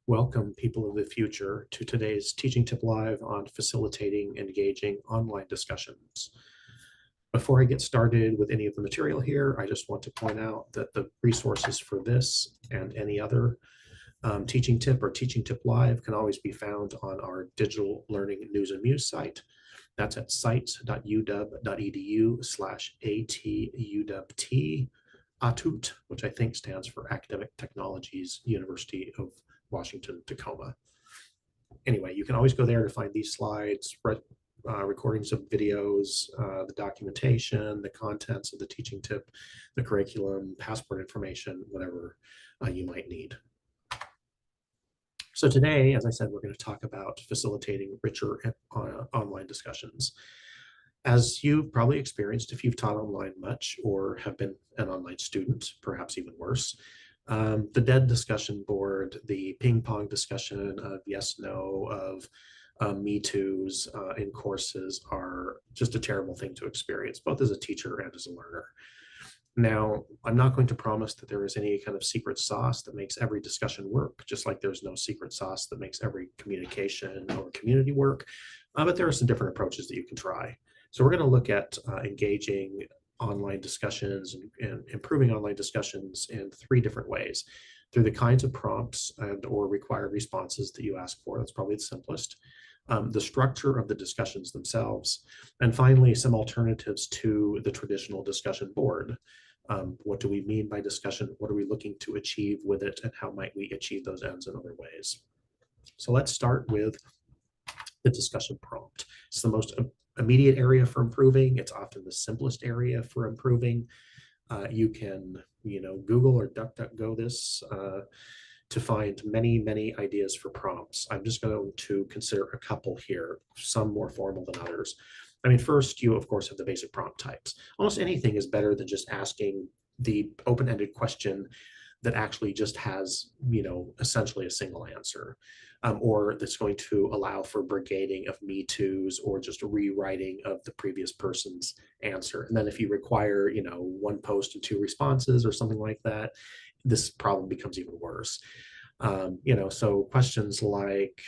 Welcome, people of the future, to today's Teaching Tip Live on facilitating engaging online discussions. Before I get started with any of the material here, I just want to point out that the resources for this and any other teaching tip or teaching tip live can always be found on our digital learning news and muse site. That's at sites.uw.edu/atuwt, ATUT, which I think stands for Academic Technologies University of Washington, Tacoma. Anyway, you can always go there to find these slides, recordings of videos, the documentation, the contents of the teaching tip, the curriculum, passport information, whatever you might need. So today, as I said, we're going to talk about facilitating richer online discussions. As you've probably experienced if you've taught online much or have been an online student, perhaps even worse, the dead discussion board, the ping pong discussion of yes, no, of me too's in courses are just a terrible thing to experience, both as a teacher and as a learner. Now, I'm not going to promise that there is any kind of secret sauce that makes every discussion work, just like there's no secret sauce that makes every communication or community work, but there are some different approaches that you can try. So we're going to look at engaging online discussions and improving online discussions in 3 different ways: through the kinds of prompts and or required responses that you ask for. That's probably the simplest. The structure of the discussions themselves, and finally, some alternatives to the traditional discussion board. What do we mean by discussion? What are we looking to achieve with it? And how might we achieve those ends in other ways? So let's start with the discussion prompt. It's the most immediate area for improving. It's often the simplest area for improving. You can, Google or DuckDuckGo this to find many ideas for prompts. I'm just going to consider a couple here, some more formal than others. I mean, first, you of course have the basic prompt types. Almost anything is better than just asking the open-ended question that actually just has, essentially a single answer, or that's going to allow for brigading of me too's or just rewriting of the previous person's answer. And then if you require, 1 post and 2 responses or something like that, this problem becomes even worse. So questions like,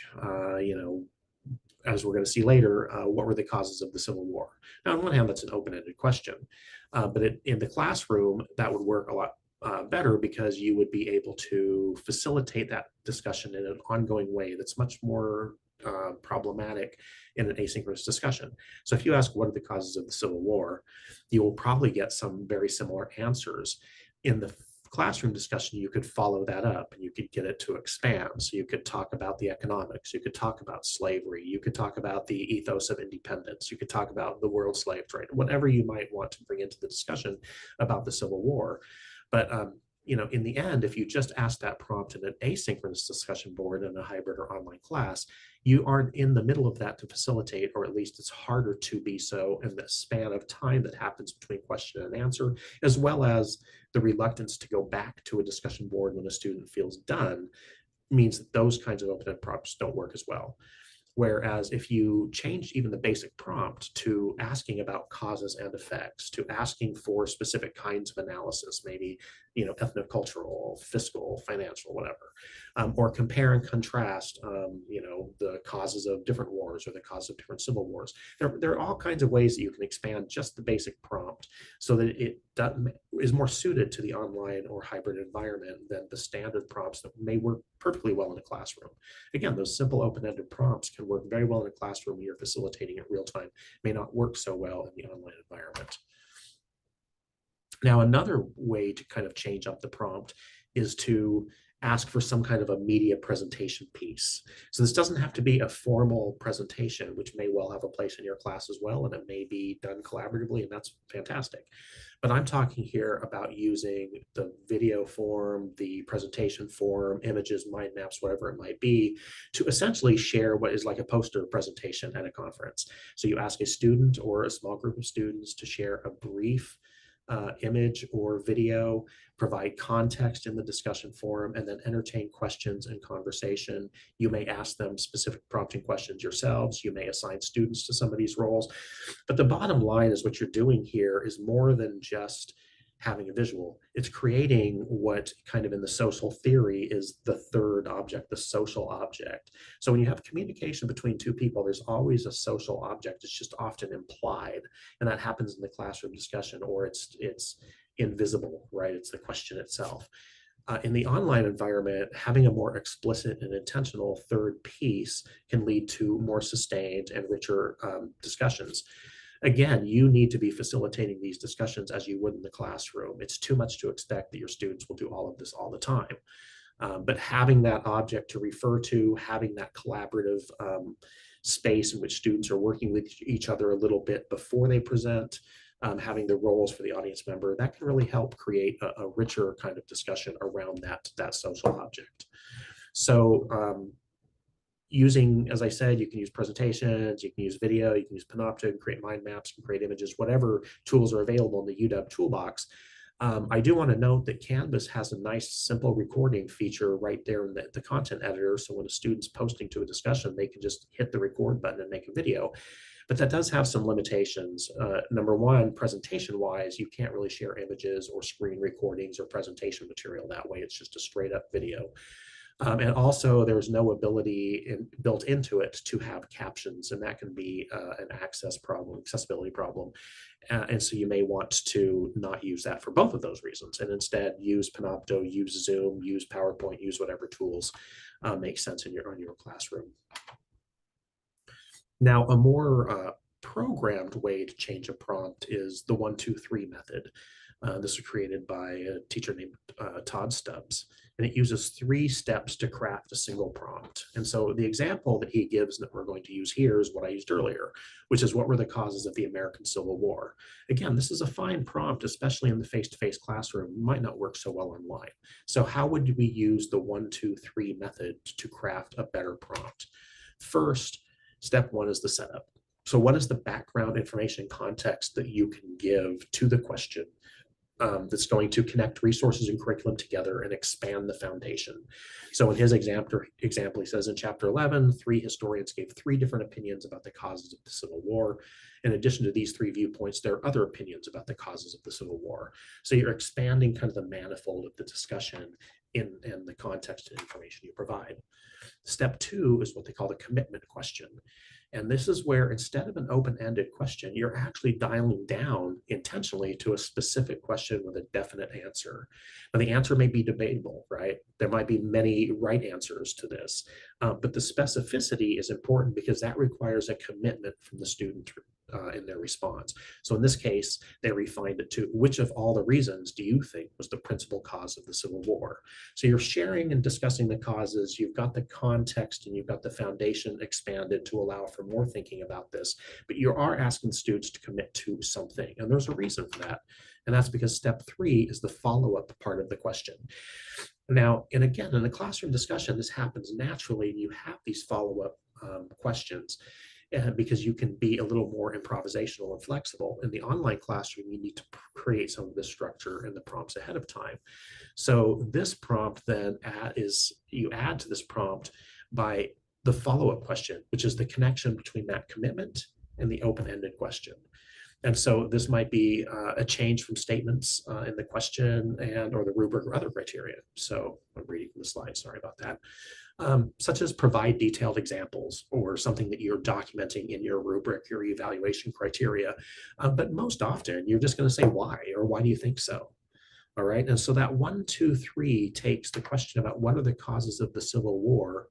as we're going to see later, what were the causes of the Civil War? Now, on one hand, that's an open-ended question, but in the classroom, that would work a lot better because you would be able to facilitate that discussion in an ongoing way that's much more problematic in an asynchronous discussion. So if you ask what are the causes of the Civil War, you will probably get some very similar answers. In the classroom discussion, you could follow that up and you could get it to expand. So you could talk about the economics, you could talk about slavery, you could talk about the ethos of independence, you could talk about the world slave trade, whatever you might want to bring into the discussion about the Civil War. But in the end, if you just ask that prompt in an asynchronous discussion board in a hybrid or online class, you aren't in the middle of that to facilitate, or at least it's harder to be so in the span of time that happens between question and answer, as well as the reluctance to go back to a discussion board when a student feels done means that those kinds of open-ended prompts don't work as well. Whereas if you change even the basic prompt to asking about causes and effects, to asking for specific kinds of analysis, maybe, ethnocultural, fiscal, financial, whatever, or compare and contrast, the causes of different wars or the cause of different civil wars. There are all kinds of ways that you can expand just the basic prompt so that it is more suited to the online or hybrid environment than the standard prompts that may work perfectly well in a classroom. Again, those simple open-ended prompts can work very well in a classroom when you're facilitating it real time, may not work so well in the online environment. Now, another way to kind of change up the prompt is to ask for some kind of a media presentation piece. So this doesn't have to be a formal presentation, which may well have a place in your class as well, and it may be done collaboratively, and that's fantastic. But I'm talking here about using the video form, the presentation form, images, mind maps, whatever it might be, to essentially share what is like a poster presentation at a conference. So you ask a student or a small group of students to share a brief image or video, provide context in the discussion forum, and then entertain questions and conversation. You may ask them specific prompting questions yourselves. You may assign students to some of these roles. But the bottom line is what you're doing here is more than just having a visual. It's creating what kind of in the social theory is the third object, the social object. So when you have communication between two people, there's always a social object. It's just often implied, and that happens in the classroom discussion, or it's invisible, right? It's the question itself. In the online environment, having a more explicit and intentional third piece can lead to more sustained and richer discussions. Again, you need to be facilitating these discussions as you would in the classroom. It's too much to expect that your students will do all of this all the time. But having that object to refer to, having that collaborative space in which students are working with each other a little bit before they present, having the roles for the audience member, that can really help create a richer kind of discussion around that social object. So using, as I said, you can use presentations, you can use video, you can use Panopto, create mind maps, you can create images, whatever tools are available in the UW toolbox. I do want to note that Canvas has a nice simple recording feature right there in the content editor. So when a student's posting to a discussion, they can just hit the record button and make a video. But that does have some limitations. Number one, presentation-wise, you can't really share images or screen recordings or presentation material that way. It's just a straight-up video. And also, there's no ability built into it to have captions, and that can be an accessibility problem. And so you may want to not use that for both of those reasons, and instead use Panopto, use Zoom, use PowerPoint, use whatever tools make sense in your classroom. Now, a more programmed way to change a prompt is the 1, 2, 3 method. This was created by a teacher named Todd Stubbs, and it uses 3 steps to craft a single prompt. And so the example that he gives that we're going to use here is what I used earlier, which is what were the causes of the American Civil War. Again, this is a fine prompt, especially in the face-to-face classroom. It might not work so well online. So how would we use the 1, 2, 3 method to craft a better prompt? First, step 1 is the setup. So what is the background information and context that you can give to the question that's going to connect resources and curriculum together and expand the foundation? So in his example, he says in chapter 11, 3 historians gave 3 different opinions about the causes of the Civil War. In addition to these 3 viewpoints, there are other opinions about the causes of the Civil War. So you're expanding kind of the manifold of the discussion in the context and information you provide. Step 2 is what they call the commitment question. And this is where instead of an open-ended question, you're actually dialing down intentionally to a specific question with a definite answer. Now, the answer may be debatable, right? There might be many right answers to this, but the specificity is important because that requires a commitment from the student in their response. So in this case, they refined it to, which of all the reasons do you think was the principal cause of the Civil War? So you're sharing and discussing the causes, you've got the context and you've got the foundation expanded to allow for more thinking about this, but you are asking students to commit to something, and there's a reason for that. And that's because step 3 is the follow-up part of the question. Now, and again, in a classroom discussion, this happens naturally, and you have these follow-up questions. Because you can be a little more improvisational and flexible. In the online classroom, you need to create some of this structure and the prompts ahead of time. So this prompt then you add to this prompt by the follow-up question, which is the connection between that commitment and the open-ended question. And so this might be a change from statements in the question or the rubric or other criteria. So I'm reading from the slide, sorry about that. Such as provide detailed examples or something that you're documenting in your rubric, your evaluation criteria. But most often you're just going to say why, or why do you think so? All right. And so that 1, 2, 3 takes the question about what are the causes of the Civil War.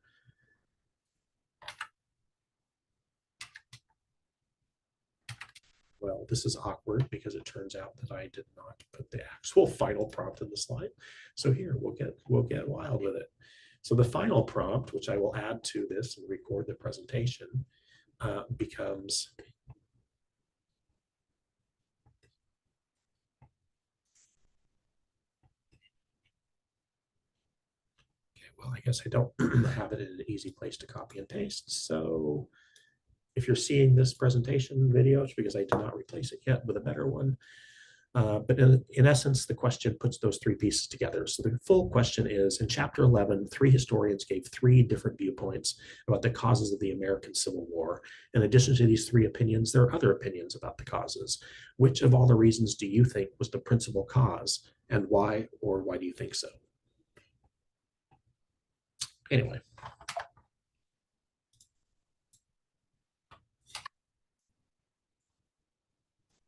Well, this is awkward because it turns out that I did not put the actual final prompt in the slide. So here, we'll get wild with it. So the final prompt, which I will add to this and record the presentation, becomes, okay, well, I guess I don't have it in an easy place to copy and paste. So if you're seeing this presentation video, it's because I did not replace it yet with a better one. But in essence, the question puts those three pieces together. So the full question is, in chapter 11, three historians gave three different viewpoints about the causes of the American Civil War. In addition to these three opinions, there are other opinions about the causes. Which of all the reasons do you think was the principal cause, and why, or why do you think so? Anyway.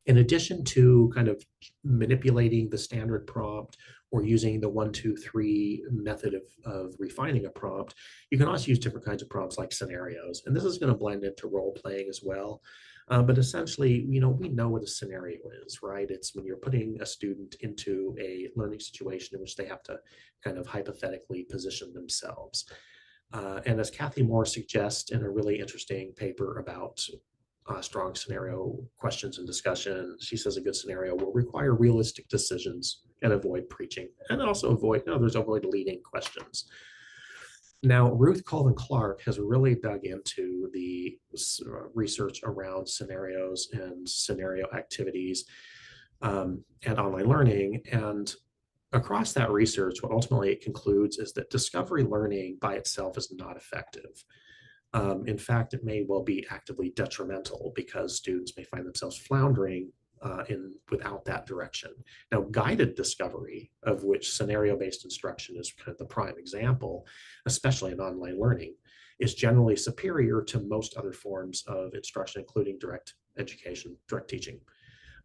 In addition to kind of manipulating the standard prompt or using the 1, 2, 3 method of refining a prompt, you can also use different kinds of prompts like scenarios. And this is going to blend into role playing as well. But essentially, we know what a scenario is, right? It's when you're putting a student into a learning situation in which they have to kind of hypothetically position themselves. And as Kathy Moore suggests in a really interesting paper about strong scenario questions and discussion, she says a good scenario will require realistic decisions and avoid preaching, and also avoid leading questions. Now, Ruth Colvin Clark has really dug into the research around scenarios and scenario activities and online learning. And across that research, what ultimately it concludes is that discovery learning by itself is not effective. In fact, it may well be actively detrimental because students may find themselves floundering without that direction. Now, guided discovery, of which scenario-based instruction is kind of the prime example, especially in online learning, is generally superior to most other forms of instruction, including direct education, direct teaching.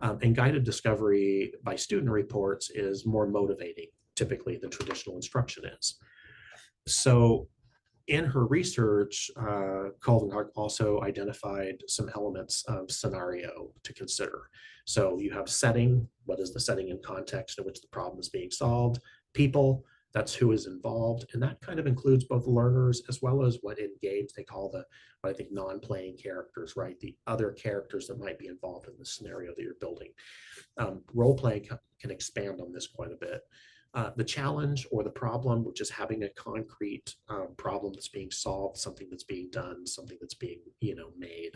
And guided discovery by student reports is more motivating, typically, than traditional instruction is. So in her research, Colvin Clark also identified some elements of scenario to consider. So you have setting, what is the setting and context in which the problem is being solved? People, that's who is involved. And that kind of includes both learners as well as what engage, they call what I think non-playing characters, right? The other characters that might be involved in the scenario that you're building. Role-playing can expand on this quite a bit. The challenge or the problem, which is having a concrete problem that's being solved, something that's being done, something that's being made.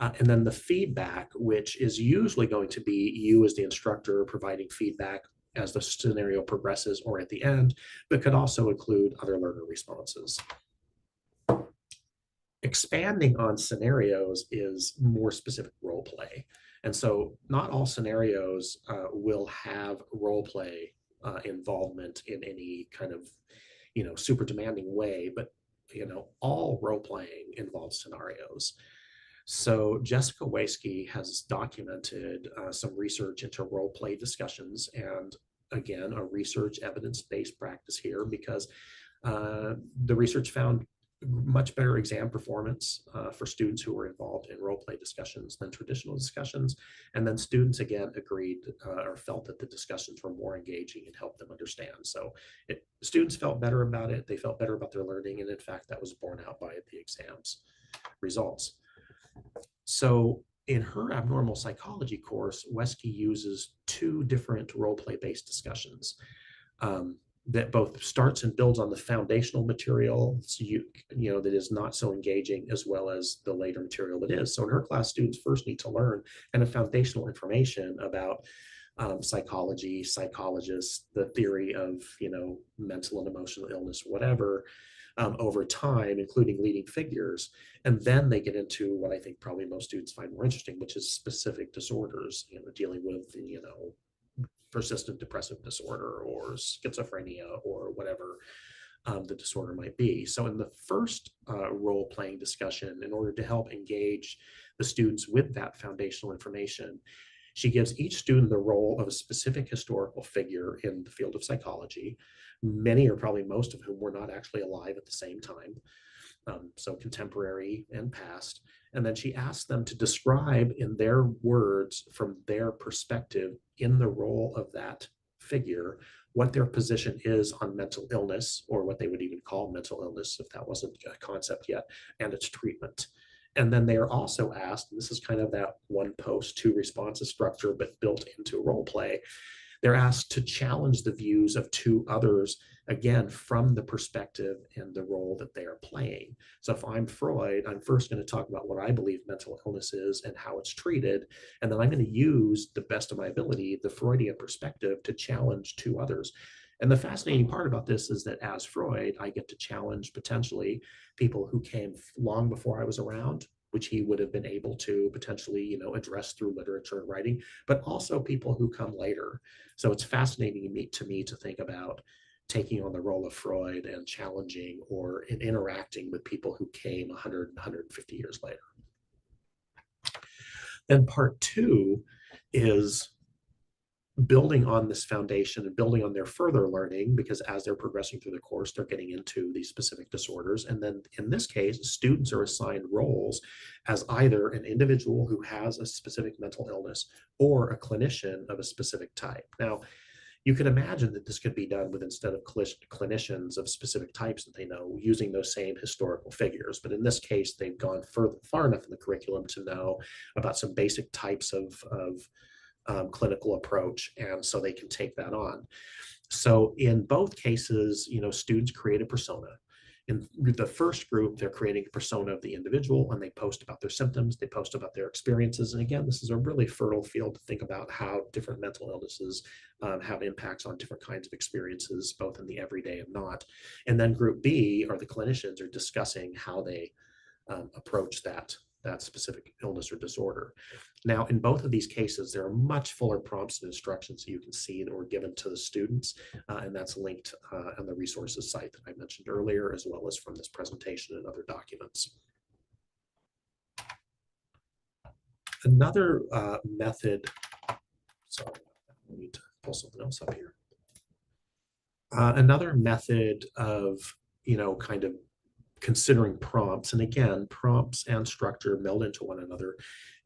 And then the feedback, which is usually going to be you as the instructor providing feedback as the scenario progresses or at the end, but could also include other learner responses. Expanding on scenarios is more specific role play. And so not all scenarios will have role play involvement in any kind of super demanding way, but all role playing involves scenarios. So Jessica Waisky has documented some research into role play discussions, and again, a research evidence-based practice here, because the research found much better exam performance for students who were involved in role play discussions than traditional discussions. And then students again agreed or felt that the discussions were more engaging and helped them understand. So students felt better about it. They felt better about their learning. And in fact, that was borne out by the exams results. So in her abnormal psychology course, Waisky uses two different role play based discussions. That both starts and builds on the foundational material, so that is not so engaging, as well as the later material that is. So in her class, students first need to learn kind of foundational information about psychology, psychologists, the theory of mental and emotional illness, whatever, over time, including leading figures. And then they get into what I think probably most students find more interesting, which is specific disorders, dealing with persistent depressive disorder or schizophrenia or whatever the disorder might be. So in the first role-playing discussion, in order to help engage the students with that foundational information, she gives each student the role of a specific historical figure in the field of psychology, many or probably most of whom were not actually alive at the same time, so contemporary and past. And then she asked them to describe in their words, from their perspective, in the role of that figure, what their position is on mental illness, or what they would even call mental illness if that wasn't a concept yet, and its treatment. And then they are also asked, and this is kind of that one post, two responses structure, but built into role play, They're asked to challenge the views of two others, again, from the perspective and the role that they are playing. So if I'm Freud, I'm first going to talk about what I believe mental illness is and how it's treated. And then I'm going to use, the best of my ability, the Freudian perspective to challenge two others. And the fascinating part about this is that as Freud, I get to challenge potentially people who came long before I was around, which he would have been able to potentially, address through literature and writing, but also people who come later. So it's fascinating to me to think about taking on the role of Freud and challenging or interacting with people who came 100, 150 years later. Then part two is building on this foundation and building on their further learning, because as they're progressing through the course, they're getting into these specific disorders. And then in this case, students are assigned roles as either an individual who has a specific mental illness or a clinician of a specific type. Now, you could imagine that this could be done with, instead of clinicians of specific types that they know, using those same historical figures. But in this case, they've gone far enough in the curriculum to know about some basic types of clinical approach, and so they can take that on. So in both cases, students create a persona. In the first group, they're creating a persona of the individual, and they post about their symptoms, they post about their experiences. And again, this is a really fertile field to think about how different mental illnesses have impacts on different kinds of experiences, both in the everyday and not. And then group B, are the clinicians, are discussing how they approach that specific illness or disorder. Now, in both of these cases, there are much fuller prompts and instructions that you can see that were given to the students, and that's linked on the resources site that I mentioned earlier, as well as from this presentation and other documents. Another method, sorry, I need to pull something else up here. Another method of, kind of considering prompts, and again, prompts and structure meld into one another,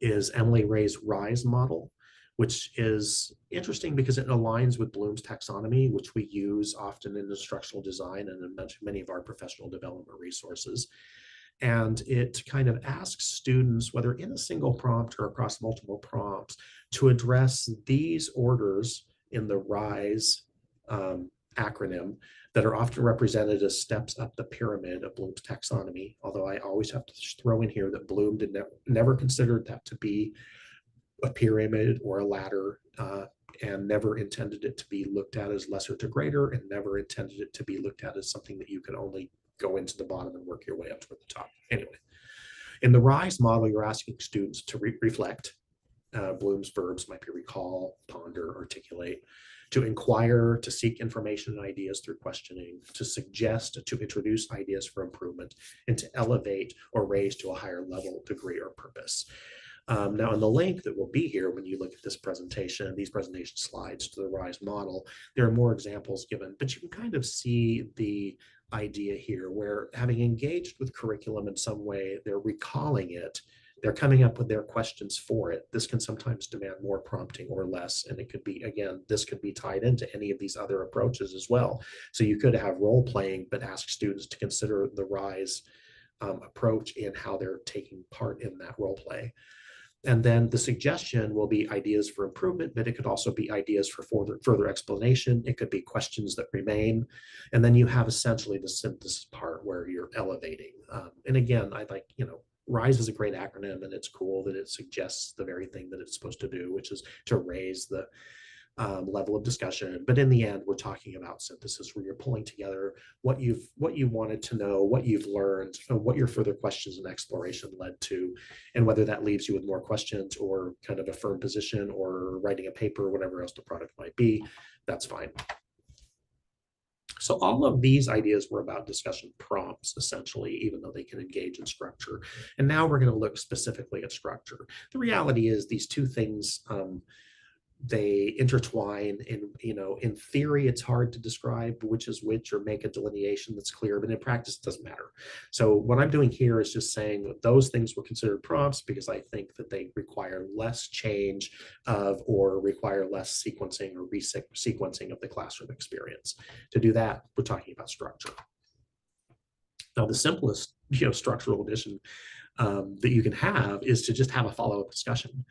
is Emily Ray's RISE model, which is interesting because it aligns with Bloom's taxonomy, which we use often in instructional design and in many of our professional development resources. And it kind of asks students, whether in a single prompt or across multiple prompts, to address these orders in the RISE acronym that are often represented as steps up the pyramid of Bloom's taxonomy, although I always have to throw in here that Bloom never considered that to be a pyramid or a ladder, and never intended it to be looked at as lesser to greater, and never intended it to be looked at as something that you can only go into the bottom and work your way up toward the top. Anyway, in the RISE model, you're asking students to reflect. Bloom's verbs might be recall, ponder, articulate, to inquire, to seek information and ideas through questioning, to suggest, to introduce ideas for improvement, and to elevate or raise to a higher level, degree, or purpose. Now, in the link that will be here when you look at this presentation, these presentation slides to the RISE model, there are more examples given, but you can kind of see the idea here where, having engaged with curriculum in some way, they're recalling it, they're coming up with their questions for it. This can sometimes demand more prompting or less. And it could be, again, this could be tied into any of these other approaches as well. So you could have role playing, but ask students to consider the RISE approach in how they're taking part in that role play. And then the suggestion will be ideas for improvement, but it could also be ideas for further explanation. It could be questions that remain. And then you have essentially the synthesis part where you're elevating. And again, I like, RISE is a great acronym, and it's cool that it suggests the very thing that it's supposed to do, which is to raise the level of discussion. But in the end, we're talking about synthesis, where you're pulling together what you wanted to know, what you've learned, and what your further questions and exploration led to, and whether that leaves you with more questions or kind of a firm position or writing a paper, whatever else the product might be, that's fine. So all of these ideas were about discussion prompts, essentially, even though they can engage in structure. And now we're going to look specifically at structure. The reality is these two things, they intertwine, and in theory it's hard to describe which is which or make a delineation that's clear, but in practice it doesn't matter. So what I'm doing here is just saying that those things were considered prompts because I think that they require less change of, or require less sequencing or resequencing of the classroom experience. To do that, we're talking about structure. Now, the simplest structural addition that you can have is to just have a follow-up discussion.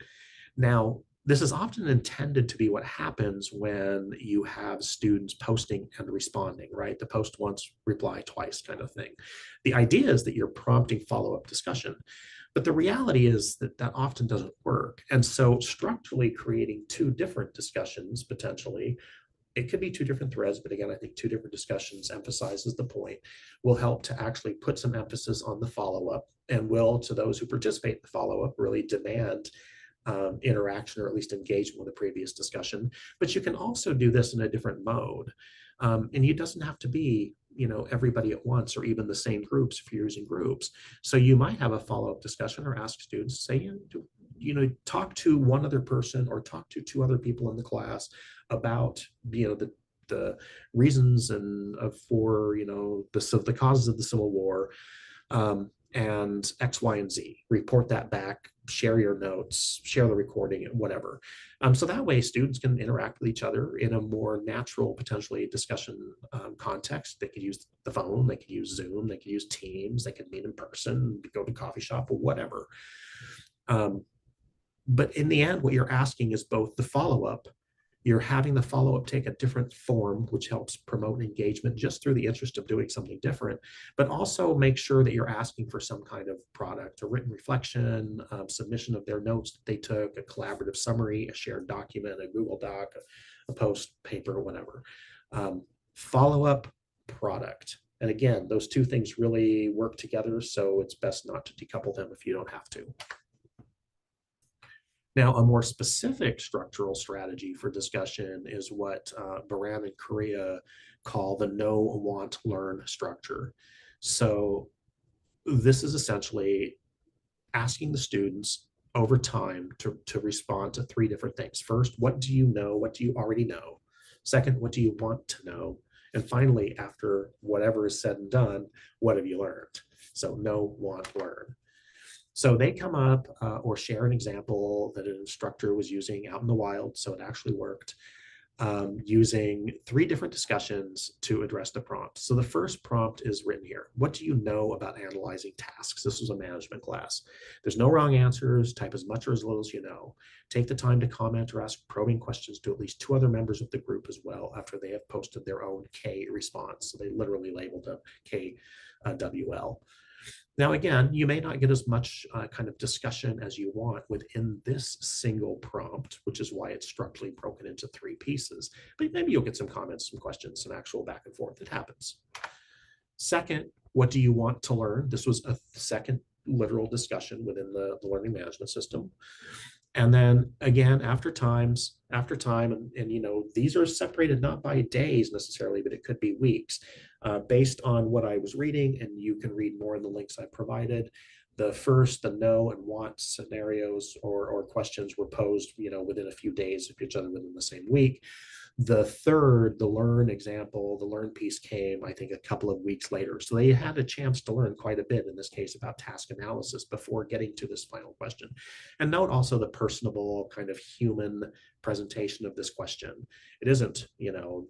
Now, This is often intended to be what happens when you have students posting and responding, right? The post once, reply twice kind of thing. The idea is that you're prompting follow-up discussion, but the reality is that that often doesn't work. And so structurally creating two different discussions potentially, it could be two different threads, but again, I think two different discussions emphasizes the point, will help to actually put some emphasis on the follow-up, and will, to those who participate in the follow-up, really demand interaction or at least engagement with the previous discussion. But you can also do this in a different mode. And it doesn't have to be, everybody at once or even the same groups if you're using groups. So you might have a follow-up discussion or ask students, say, talk to one other person or talk to two other people in the class about, the reasons and for, the causes of the Civil War. And X, Y, and Z. Report that back, share your notes, share the recording, whatever. So that way students can interact with each other in a more natural, potentially discussion context. They could use the phone, they could use Zoom, they could use Teams, they could meet in person, go to coffee shop or whatever. But in the end, what you're asking is both the follow-up, you're having the follow-up take a different form, which helps promote engagement just through the interest of doing something different, but also make sure that you're asking for some kind of product, a written reflection, submission of their notes that they took, a collaborative summary, a shared document, a Google Doc, a post, paper, whatever. Follow-up, product. And again, those two things really work together, so it's best not to decouple them if you don't have to. Now, a more specific structural strategy for discussion is what Baran and Korea call the know, want, learn structure. So this is essentially asking the students over time to respond to three different things. First, what do you know? What do you already know? Second, what do you want to know? And finally, after whatever is said and done, what have you learned? So know, want, learn. So they come up or share an example that an instructor was using out in the wild, so it actually worked, using three different discussions to address the prompt. So the first prompt is written here. What do you know about analyzing tasks? This was a management class. There's no wrong answers. Type as much or as little as you know. Take the time to comment or ask probing questions to at least two other members of the group as well after they have posted their own K response. So they literally labeled them KWL. Now, again, you may not get as much kind of discussion as you want within this single prompt, which is why it's structurally broken into three pieces. But maybe you'll get some comments, some questions, some actual back and forth. It happens. Second, what do you want to learn? This was a second literal discussion within the learning management system. And then again, after time, and these are separated not by days necessarily, but it could be weeks, based on what I was reading, and you can read more in the links I provided. The first, the know and want scenarios or questions were posed, within a few days of each other within the same week. The third, the learn example, the learn piece came, I think, a couple of weeks later. So they had a chance to learn quite a bit in this case about task analysis before getting to this final question. And note also the personable kind of human presentation of this question. It isn't,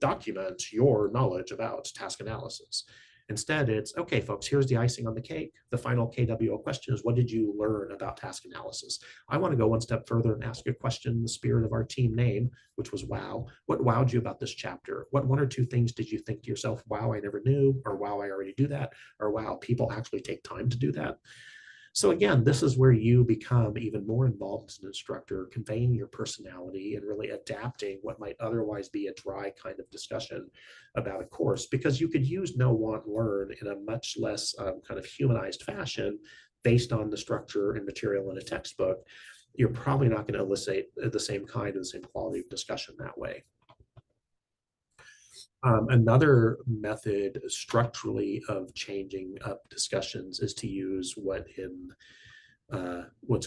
document your knowledge about task analysis. Instead, it's, okay, folks, here's the icing on the cake. The final KWO question is, what did you learn about task analysis? I want to go one step further and ask a question in the spirit of our team name, which was wow. What wowed you about this chapter? What one or two things did you think to yourself, wow, I never knew, or wow, I already do that, or wow, people actually take time to do that? So again, this is where you become even more involved as an instructor, conveying your personality and really adapting what might otherwise be a dry kind of discussion about a course, because you could use know, want, learn in a much less kind of humanized fashion based on the structure and material in a textbook. You're probably not going to elicit the same kind of the same quality of discussion that way. Another method structurally of changing up discussions is to use what's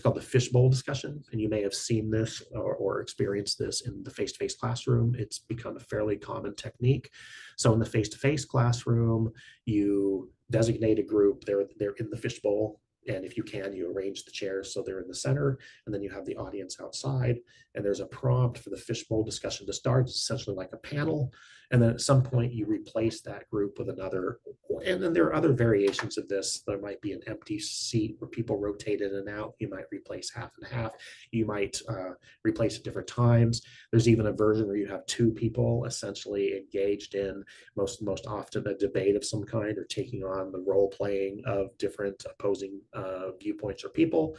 called the fishbowl discussion. And you may have seen this or experienced this in the face-to-face classroom. It's become a fairly common technique. So in the face-to-face classroom, you designate a group, they're in the fishbowl, And if you can, you arrange the chairs so they're in the center, and then you have the audience outside, and there's a prompt for the fishbowl discussion to start. It's essentially like a panel. And then at some point you replace that group with another. And then there are other variations of this. There might be an empty seat where people rotate in and out. You might replace half and half. You might replace at different times. There's even a version where you have two people essentially engaged in most often a debate of some kind, or taking on the role playing of different opposing viewpoints or people.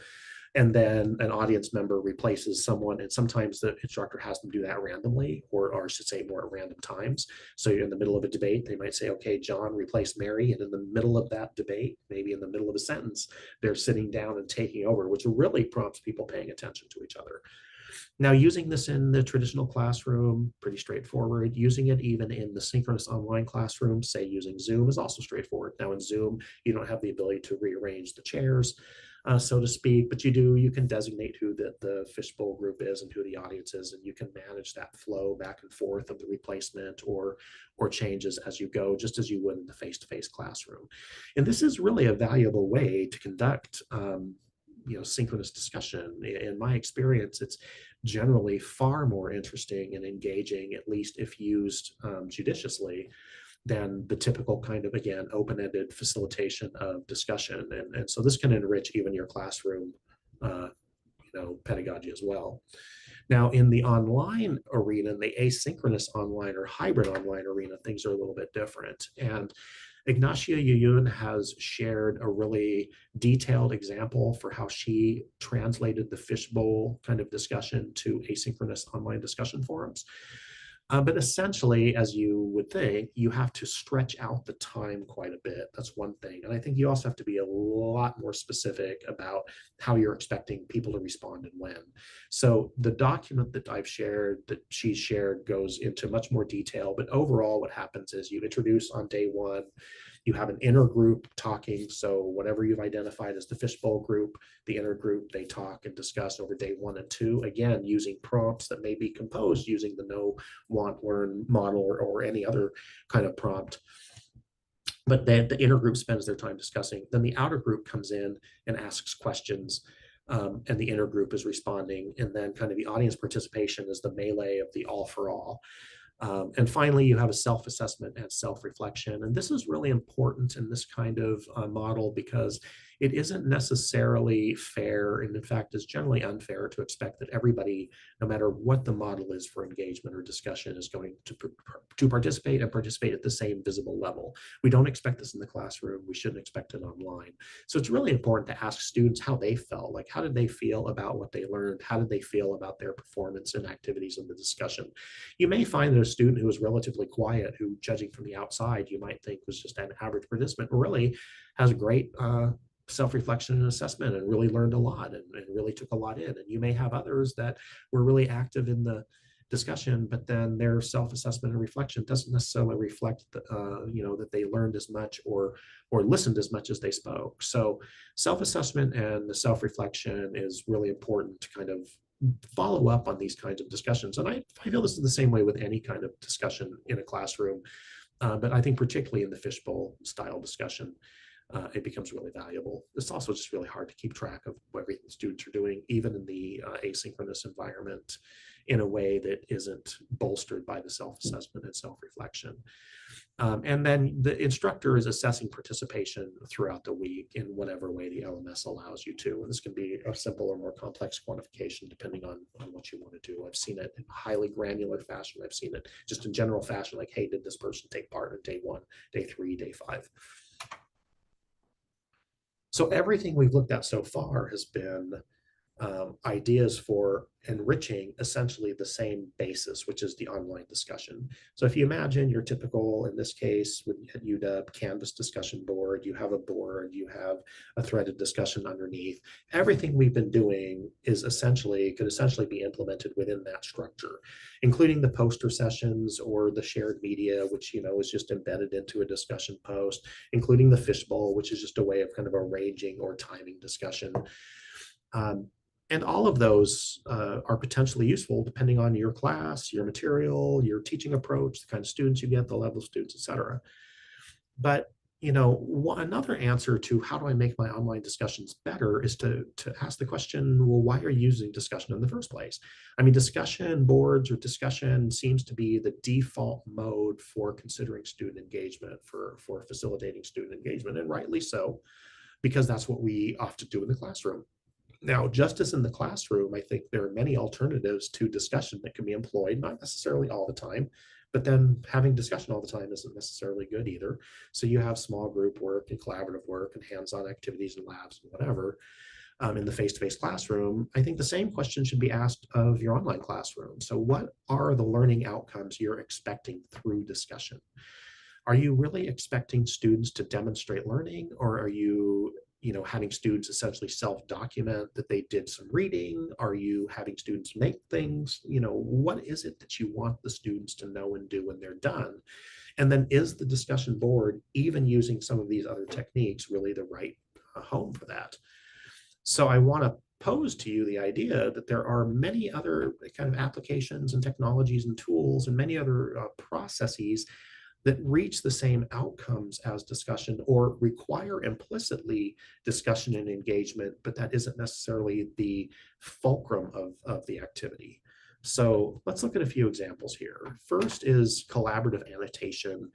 And then an audience member replaces someone, and sometimes the instructor has them do that randomly, or I should say more at random times. So you're in the middle of a debate, they might say, okay, John, replace Mary, and in the middle of that debate, maybe in the middle of a sentence, they're sitting down and taking over, which really prompts people paying attention to each other. Now, using this in the traditional classroom, pretty straightforward. Using it even in the synchronous online classroom, say using Zoom, is also straightforward. Now in Zoom, you don't have the ability to rearrange the chairs, so to speak, but you can designate who the fishbowl group is and who the audience is, and you can manage that flow back and forth of the replacement or changes as you go, just as you would in the face-to-face classroom. And this is really a valuable way to conduct synchronous discussion. In my experience, it's generally far more interesting and engaging, at least if used judiciously, than the typical kind of, again, open-ended facilitation of discussion. And so this can enrich even your classroom pedagogy as well. Now, in the online arena, in the asynchronous online or hybrid online arena, things are a little bit different. And Ignacia Yuyun has shared a really detailed example for how she translated the fishbowl kind of discussion to asynchronous online discussion forums. But essentially, as you would think, you have to stretch out the time quite a bit. That's one thing. And I think you also have to be a lot more specific about how you're expecting people to respond and when. So the document that I've shared, that she's shared, goes into much more detail. But overall, what happens is you introduce on day one, you have an inner group talking. So whatever you've identified as the fishbowl group, the inner group, they talk and discuss over day 1 and 2, again, using prompts that may be composed using the know, want, learn model or any other kind of prompt. But then the inner group spends their time discussing. Then the outer group comes in and asks questions, and the inner group is responding. And then kind of the audience participation is the melee of the all for all. And finally, you have a self-assessment and self-reflection. And this is really important in this kind of model because it isn't necessarily fair, and in fact is generally unfair, to expect that everybody, no matter what the model is for engagement or discussion, is going to participate and participate at the same visible level. We don't expect this in the classroom. We shouldn't expect it online. So it's really important to ask students how they felt. Like, how did they feel about what they learned? How did they feel about their performance and activities in the discussion? You may find that a student who was relatively quiet, who, judging from the outside, you might think was just an average participant, really has a great self-reflection and assessment and really learned a lot and really took a lot in. And you may have others that were really active in the discussion, but then their self-assessment and reflection doesn't necessarily reflect that they learned as much or listened as much as they spoke. So self-assessment and the self-reflection is really important to kind of follow up on these kinds of discussions. And I feel this is the same way with any kind of discussion in a classroom, but I think particularly in the fishbowl style discussion, it becomes really valuable. It's also just really hard to keep track of what everything students are doing, even in the asynchronous environment, in a way that isn't bolstered by the self-assessment and self-reflection. And then the instructor is assessing participation throughout the week in whatever way the LMS allows you to. And this can be a simple or more complex quantification depending on what you want to do. I've seen it in highly granular fashion. I've seen it just in general fashion, like, hey, did this person take part in day 1, day 3, day 5? So everything we've looked at so far has been ideas for enriching essentially the same basis, which is the online discussion. So if you imagine your typical, in this case, at UW, Canvas discussion board, you have a board, you have a threaded discussion underneath. Everything we've been doing could essentially be implemented within that structure, including the poster sessions or the shared media, which is just embedded into a discussion post, including the fishbowl, which is just a way of kind of arranging or timing discussion. And all of those are potentially useful depending on your class, your material, your teaching approach, the kind of students you get, the level of students, et cetera. But Another answer to how do I make my online discussions better is to ask the question, well, why are you using discussion in the first place? I mean, discussion boards or discussion seems to be the default mode for considering student engagement, for facilitating student engagement, and rightly so, because that's what we often do in the classroom. Now, just as in the classroom, I think there are many alternatives to discussion that can be employed, not necessarily all the time, but then having discussion all the time isn't necessarily good either. So you have small group work and collaborative work and hands-on activities and labs and whatever in the face-to-face classroom. I think the same question should be asked of your online classroom. So what are the learning outcomes you're expecting through discussion? Are you really expecting students to demonstrate learning, or are you having students essentially self-document that they did some reading? Are you having students make things? What is it that you want the students to know and do when they're done? And then is the discussion board, even using some of these other techniques, really the right home for that? So I want to pose to you the idea that there are many other kind of applications and technologies and tools and many other processes that reach the same outcomes as discussion or require implicitly discussion and engagement, but that isn't necessarily the fulcrum of the activity. So let's look at a few examples here. First is collaborative annotation.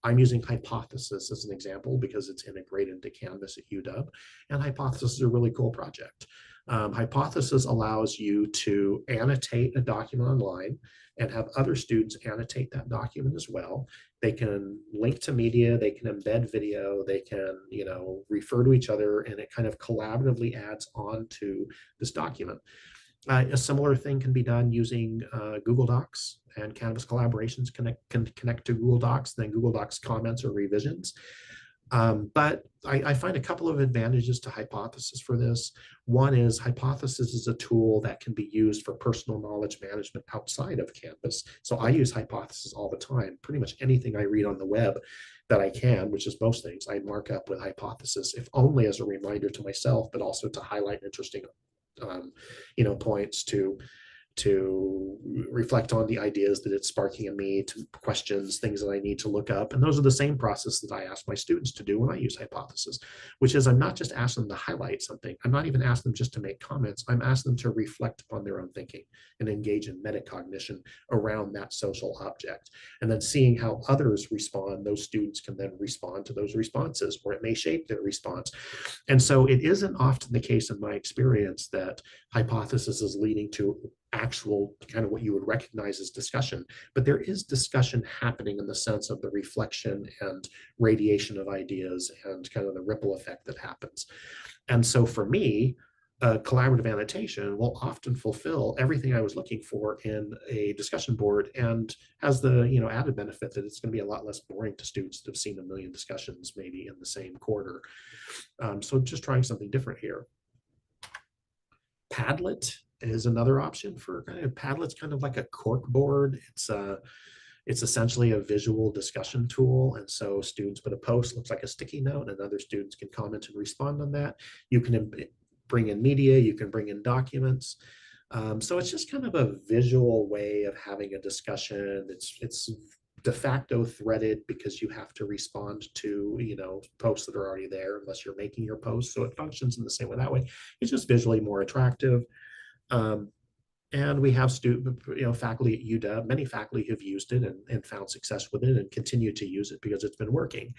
I'm using Hypothesis as an example because it's integrated into Canvas at UW, and Hypothesis is a really cool project. Hypothesis allows you to annotate a document online and have other students annotate that document as well. They can link to media, they can embed video, they can, refer to each other, and it kind of collaboratively adds on to this document. A similar thing can be done using Google Docs, and Canvas collaborations can connect to Google Docs, then Google Docs comments or revisions. But I find a couple of advantages to Hypothesis for this. One is Hypothesis is a tool that can be used for personal knowledge management outside of Canvas. So I use Hypothesis all the time. Pretty much anything I read on the web that I can, which is most things, I mark up with Hypothesis, if only as a reminder to myself, but also to highlight interesting points, to reflect on the ideas that it's sparking in me, to questions, things that I need to look up. And those are the same process that I ask my students to do when I use Hypothesis, which is I'm not just asking them to highlight something. I'm not even asking them just to make comments. I'm asking them to reflect upon their own thinking and engage in metacognition around that social object. And then seeing how others respond, those students can then respond to those responses, or it may shape their response. And so it isn't often the case in my experience that Hypothesis is leading to actual kind of what you would recognize as discussion, but there is discussion happening in the sense of the reflection and radiation of ideas and kind of the ripple effect that happens. And so for me, collaborative annotation will often fulfill everything I was looking for in a discussion board, and has the added benefit that it's going to be a lot less boring to students that have seen a million discussions maybe in the same quarter. So just trying something different here. Padlet is another option for Padlet's kind of like a cork board. It's essentially a visual discussion tool. And so students put a post, looks like a sticky note, and other students can comment and respond on that. You can bring in media, you can bring in documents. So it's just kind of a visual way of having a discussion. It's de facto threaded because you have to respond to posts that are already there unless you're making your post. So it functions in the same way that way. It's just visually more attractive. And we have faculty at UW, many faculty have used it and found success with it and continue to use it because it's been working.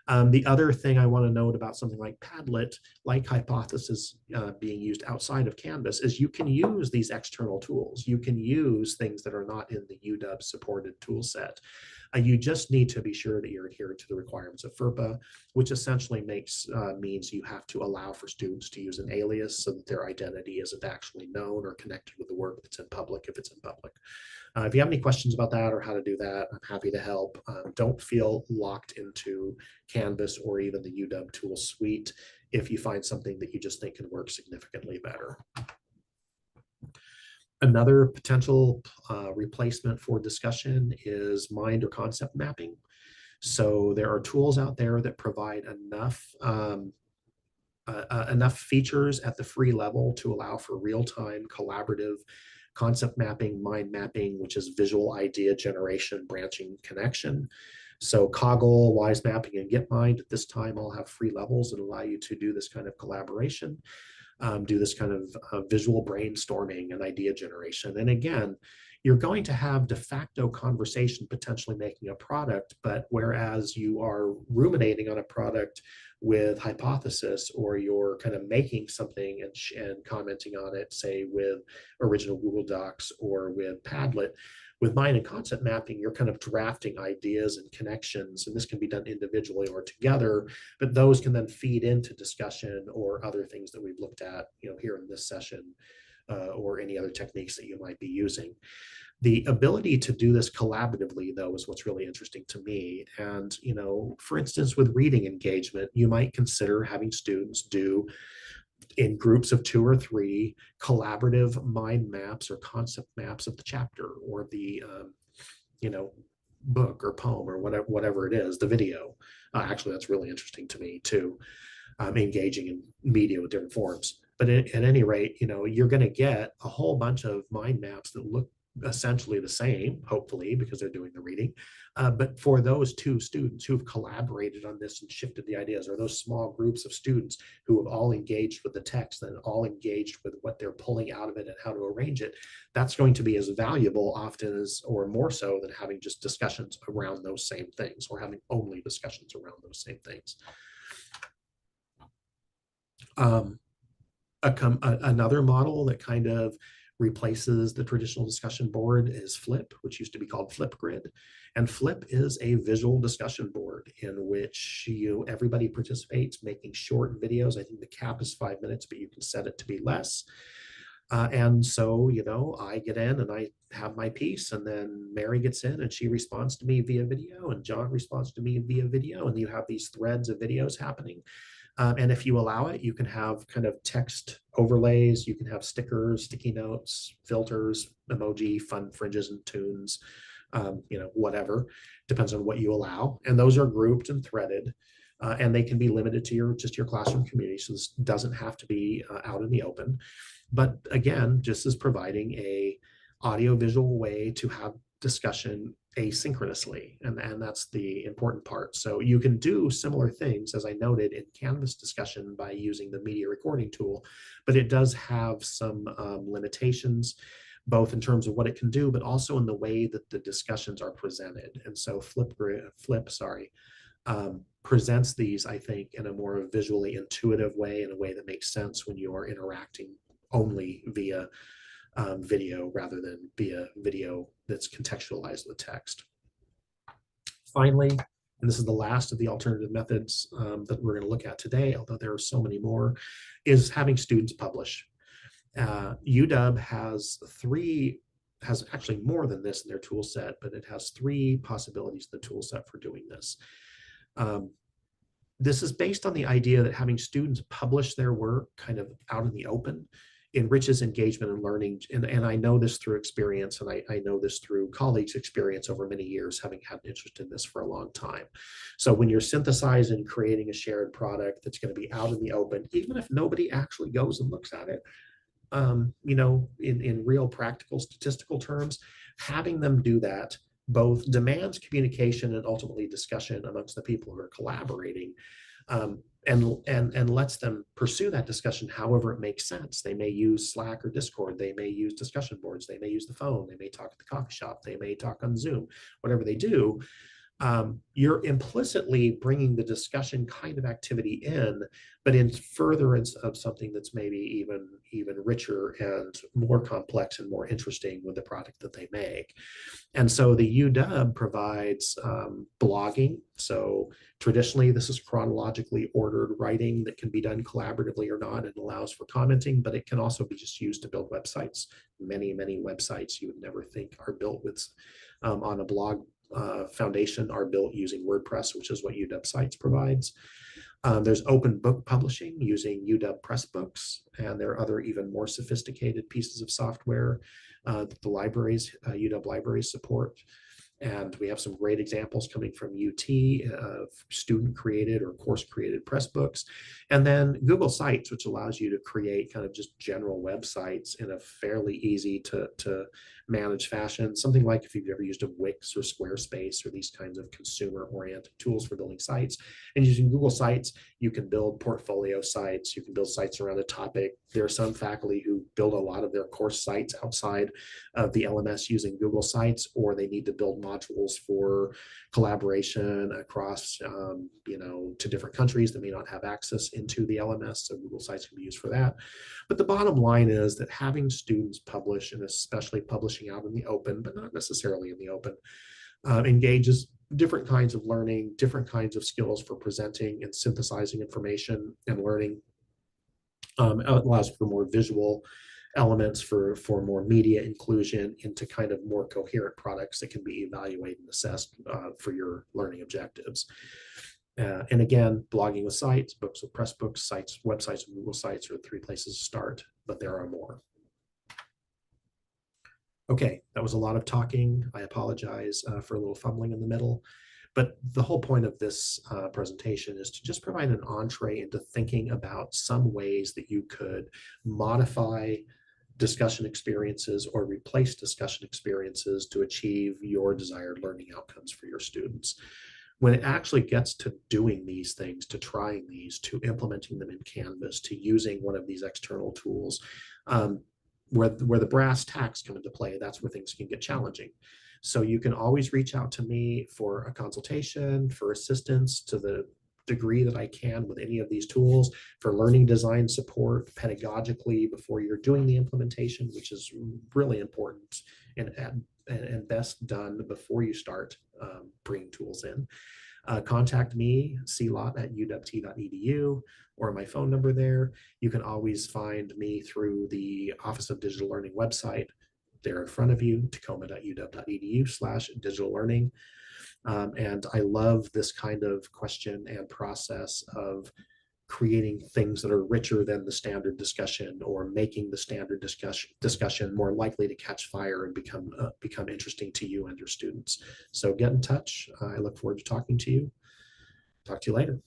The other thing I want to note about something like Padlet, like Hypothesis being used outside of Canvas, is you can use these external tools. You can use things that are not in the UW supported tool set. You just need to be sure that you're adhering to the requirements of FERPA, which essentially means you have to allow for students to use an alias so that their identity isn't actually known or connected with the work that's in public if it's in public. If you have any questions about that or how to do that, I'm happy to help. Don't feel locked into Canvas or even the UW tool suite if you find something that you just think can work significantly better. Another potential replacement for discussion is mind or concept mapping. So there are tools out there that provide enough features at the free level to allow for real-time collaborative concept mapping, mind mapping, which is visual idea generation, branching, connection. So Coggle, Wise Mapping, and GetMind at this time all have free levels that allow you to do this kind of collaboration, do this kind of visual brainstorming and idea generation. And again, you're going to have de facto conversation potentially making a product, but whereas you are ruminating on a product with Hypothesis, or you're kind of making something and commenting on it, say with original Google Docs or with Padlet, with mind and concept mapping, you're kind of drafting ideas and connections, and this can be done individually or together, but those can then feed into discussion or other things that we've looked at, here in this session, or any other techniques that you might be using. The ability to do this collaboratively, though, is what's really interesting to me. And, for instance, with reading engagement, you might consider having students do, in groups of 2 or 3, collaborative mind maps or concept maps of the chapter or the book or poem or whatever it is, the video. Actually, that's really interesting to me too, engaging in media with different forms. But at any rate, you're going to get a whole bunch of mind maps that look essentially the same, hopefully, because they're doing the reading. But for those 2 students who've collaborated on this and shifted the ideas, or those small groups of students who have all engaged with the text and all engaged with what they're pulling out of it and how to arrange it, that's going to be as valuable often as, or more so, than having just discussions around those same things, or having only discussions around those same things. Another model that kind of replaces the traditional discussion board is Flip, which used to be called FLIPGRID. And Flip is a visual discussion board in which everybody participates, making short videos. I think the cap is 5 minutes, but you can set it to be less. And so, I get in and I have my piece, and then Mary gets in and she responds to me via video, and John responds to me via video, and you have these threads of videos happening. And if you allow it, you can have kind of text overlays, you can have stickers, sticky notes, filters, emoji, fun fringes and tunes, whatever, depends on what you allow. And those are grouped and threaded, and they can be limited to your classroom community. So this doesn't have to be out in the open. But again, just as providing a audio-visual way to have discussion asynchronously, and that's the important part. So you can do similar things, as I noted, in Canvas discussion by using the media recording tool, but it does have some limitations, both in terms of what it can do, but also in the way that the discussions are presented. And so Flip presents these, I think, in a more visually intuitive way, in a way that makes sense when you are interacting only via video rather than via video that's contextualized with text. Finally, and this is the last of the alternative methods that we're going to look at today, although there are so many more, is having students publish. UW has actually more than this in their tool set, but it has 3 possibilities in the tool set for doing this. This is based on the idea that having students publish their work kind of out in the open enriches engagement and learning. And I know this through experience, and I know this through colleagues' experience over many years, having had an interest in this for a long time. So when you're synthesizing and creating a shared product that's going to be out in the open, even if nobody actually goes and looks at it, in real practical statistical terms, having them do that both demands communication and ultimately discussion amongst the people who are collaborating, and lets them pursue that discussion however it makes sense. They may use Slack or Discord, they may use discussion boards, they may use the phone, they may talk at the coffee shop, they may talk on Zoom, whatever they do. You're implicitly bringing the discussion kind of activity in, but in furtherance of something that's maybe even richer and more complex and more interesting with the product that they make. And so the UW provides blogging. So traditionally, this is chronologically ordered writing that can be done collaboratively or not, and allows for commenting, but it can also be just used to build websites. Many websites you would never think are built with on a blog foundation are built using WordPress, which is what UW Sites provides. There's open book publishing using UW Pressbooks, and there are other even more sophisticated pieces of software that the libraries, UW libraries support. And we have some great examples coming from UT of student created or course created press books. And then Google Sites, which allows you to create kind of just general websites in a fairly easy to manage fashion. Something like if you've ever used a Wix or Squarespace or these kinds of consumer oriented tools for building sites. And using Google Sites, you can build portfolio sites, you can build sites around a topic. There are some faculty who build a lot of their course sites outside of the LMS using Google Sites, or they need to build modules for collaboration across, to different countries that may not have access into the LMS. So Google Sites can be used for that. But the bottom line is that having students publish, and especially publishing out in the open, but not necessarily in the open, engages different kinds of learning, different kinds of skills for presenting and synthesizing information and learning. It allows for more visual elements for more media inclusion into kind of more coherent products that can be evaluated and assessed for your learning objectives. And again, blogging with sites, books with press books, sites, websites with Google Sites are 3 places to start, but there are more. Okay, that was a lot of talking. I apologize for a little fumbling in the middle. But the whole point of this presentation is to just provide an entree into thinking about some ways that you could modify discussion experiences or replace discussion experiences to achieve your desired learning outcomes for your students. When it actually gets to doing these things, to trying these, to implementing them in Canvas, to using one of these external tools, where the brass tacks come into play, that's where things can get challenging. So you can always reach out to me for a consultation, for assistance to the degree that I can with any of these tools, for learning design support pedagogically before you're doing the implementation, which is really important and best done before you start bringing tools in. Contact me, clot@uwt.edu, or my phone number there. You can always find me through the Office of Digital Learning website there in front of you, tacoma.uw.edu/digital learning. And I love this kind of question and process of creating things that are richer than the standard discussion, or making the standard discussion more likely to catch fire and become interesting to you and your students. So get in touch. I look forward to talking to you. Talk to you later.